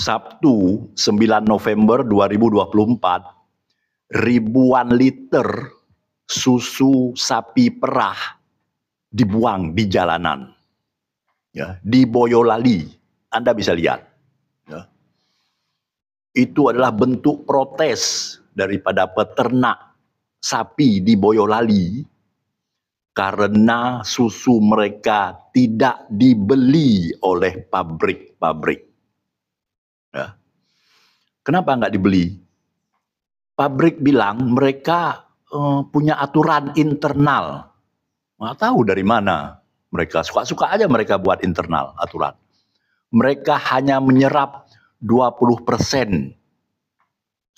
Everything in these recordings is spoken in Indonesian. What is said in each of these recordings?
Sabtu 9 November 2024, ribuan liter susu sapi perah dibuang di jalanan, ya, di Boyolali. Anda bisa lihat, ya. Itu adalah bentuk protes daripada peternak sapi di Boyolali karena susu mereka tidak dibeli oleh pabrik-pabrik. Ya. Kenapa nggak dibeli? Pabrik bilang mereka punya aturan internal. Nggak tahu dari mana mereka. Suka-suka aja mereka buat internal aturan. Mereka hanya menyerap 20%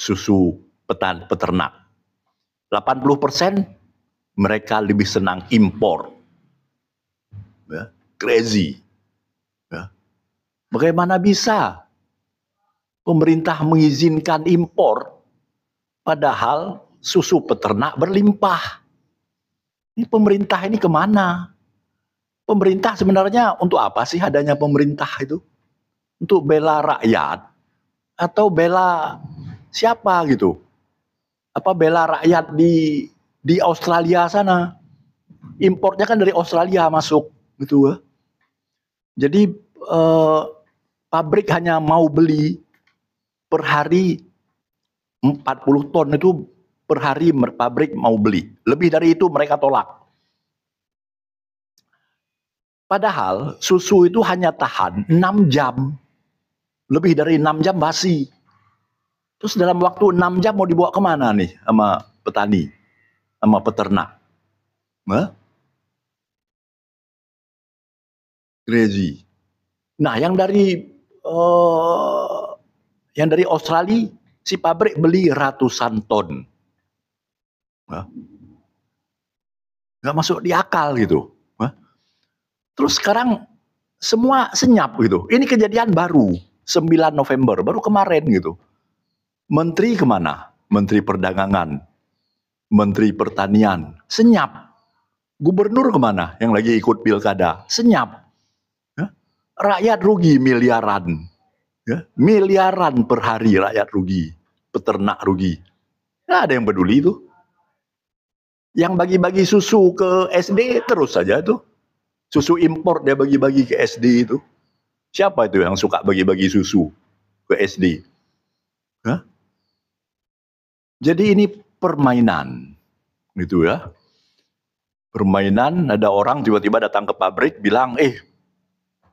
susu peternak. 80% mereka lebih senang impor. Ya, crazy. Ya. Bagaimana bisa pemerintah mengizinkan impor padahal susu peternak berlimpah? Ini pemerintah ini kemana? Pemerintah sebenarnya untuk apa sih adanya pemerintah itu? Untuk bela rakyat atau bela siapa gitu? Apa bela rakyat di Australia sana? Importnya kan dari Australia masuk gitu ya. Jadi pabrik hanya mau beli per hari 40 ton itu per hari pabrik mau beli. Lebih dari itu mereka tolak. Padahal susu itu hanya tahan 6 jam. Lebih dari 6 jam basi. Terus dalam waktu 6 jam mau dibawa kemana nih sama petani, sama peternak? Hah? Crazy. Nah, yang dari Australia, si pabrik beli ratusan ton. Hah? Nggak masuk di akal gitu. Hah? Terus sekarang semua senyap gitu. Ini kejadian baru, 9 November, baru kemarin gitu. Menteri kemana? Menteri Perdagangan, Menteri Pertanian, senyap. Gubernur kemana yang lagi ikut pilkada? Senyap. Ya? Rakyat rugi miliaran. Ya? Miliaran per hari rakyat rugi. Peternak rugi. Nggak ada yang peduli itu. Yang bagi-bagi susu ke SD terus saja tuh. Susu impor dia bagi-bagi ke SD itu. Siapa itu yang suka bagi-bagi susu ke SD? Hah? Jadi ini permainan, gitu ya. Permainan, ada orang tiba-tiba datang ke pabrik bilang,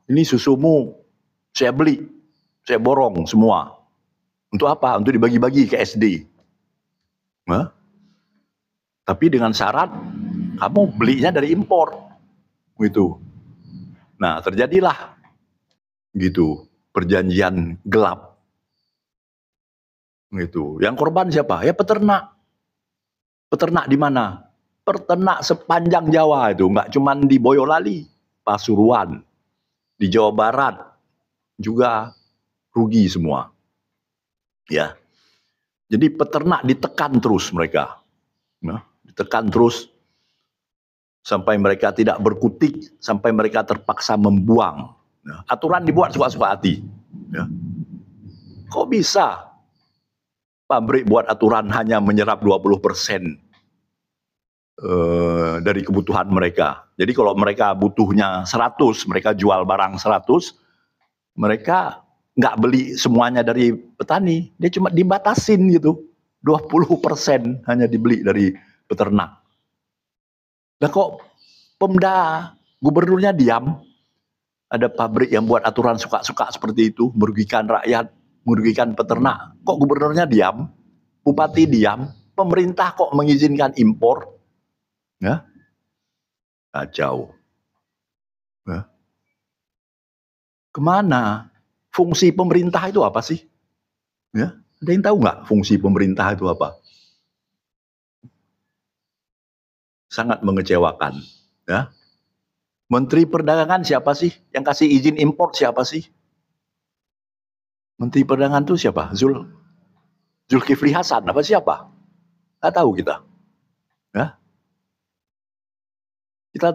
ini susumu saya beli, saya borong semua. Untuk apa? Untuk dibagi-bagi ke SD. Hah? Tapi dengan syarat kamu belinya dari impor, gitu. Nah, terjadilah gitu perjanjian gelap, gitu. Yang korban siapa? Ya peternak. Peternak di mana? Peternak sepanjang Jawa itu, nggak cuma di Boyolali, Pasuruan, di Jawa Barat juga rugi semua. Ya. Jadi peternak ditekan terus mereka. Nah, ditekan terus sampai mereka tidak berkutik, sampai mereka terpaksa membuang. Nah, aturan dibuat suka-suka hati. Ya. Kok bisa pabrik buat aturan hanya menyerap 20% dari kebutuhan mereka. Jadi kalau mereka butuhnya 100, mereka jual barang 100, mereka nggak beli semuanya dari petani. Dia cuma dibatasin gitu. 20% hanya dibeli dari peternak. Nah kok Pemda, gubernurnya diam? Ada pabrik yang buat aturan suka-suka seperti itu, merugikan rakyat, merugikan peternak. Kok gubernurnya diam? Bupati diam? Pemerintah kok mengizinkan impor? Ya, kacau. Ya. Kemana? Fungsi pemerintah itu apa sih? Ya, ada yang tahu nggak fungsi pemerintah itu apa? Sangat mengecewakan. Ya. Menteri Perdagangan siapa sih? Yang kasih izin impor siapa sih? Menteri Perdagangan itu siapa? Zulkifli Hasan apa siapa? Nggak tahu kita. Ya. Kita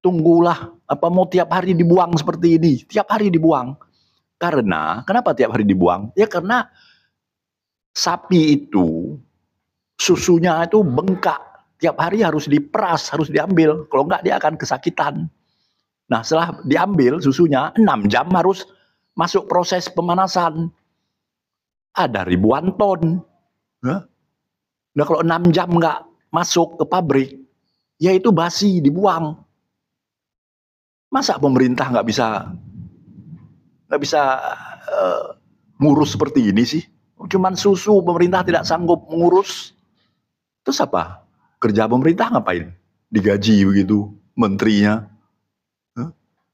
tunggulah apa mau tiap hari dibuang seperti ini? Tiap hari dibuang. Kenapa tiap hari dibuang? Ya karena sapi itu susunya itu bengkak. Tiap hari harus diperas, harus diambil. Kalau enggak dia akan kesakitan. Nah, setelah diambil susunya, 6 jam harus masuk proses pemanasan. Ada ribuan ton. Nah, kalau 6 jam nggak masuk ke pabrik, ya itu basi, dibuang. Masa pemerintah nggak bisa ngurus seperti ini sih? Cuman susu pemerintah tidak sanggup mengurus. Terus apa? Kerja pemerintah ngapain? Digaji begitu, menterinya,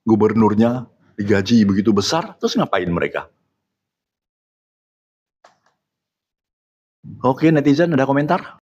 gubernurnya digaji begitu besar, terus ngapain mereka? Oke, netizen ada komentar?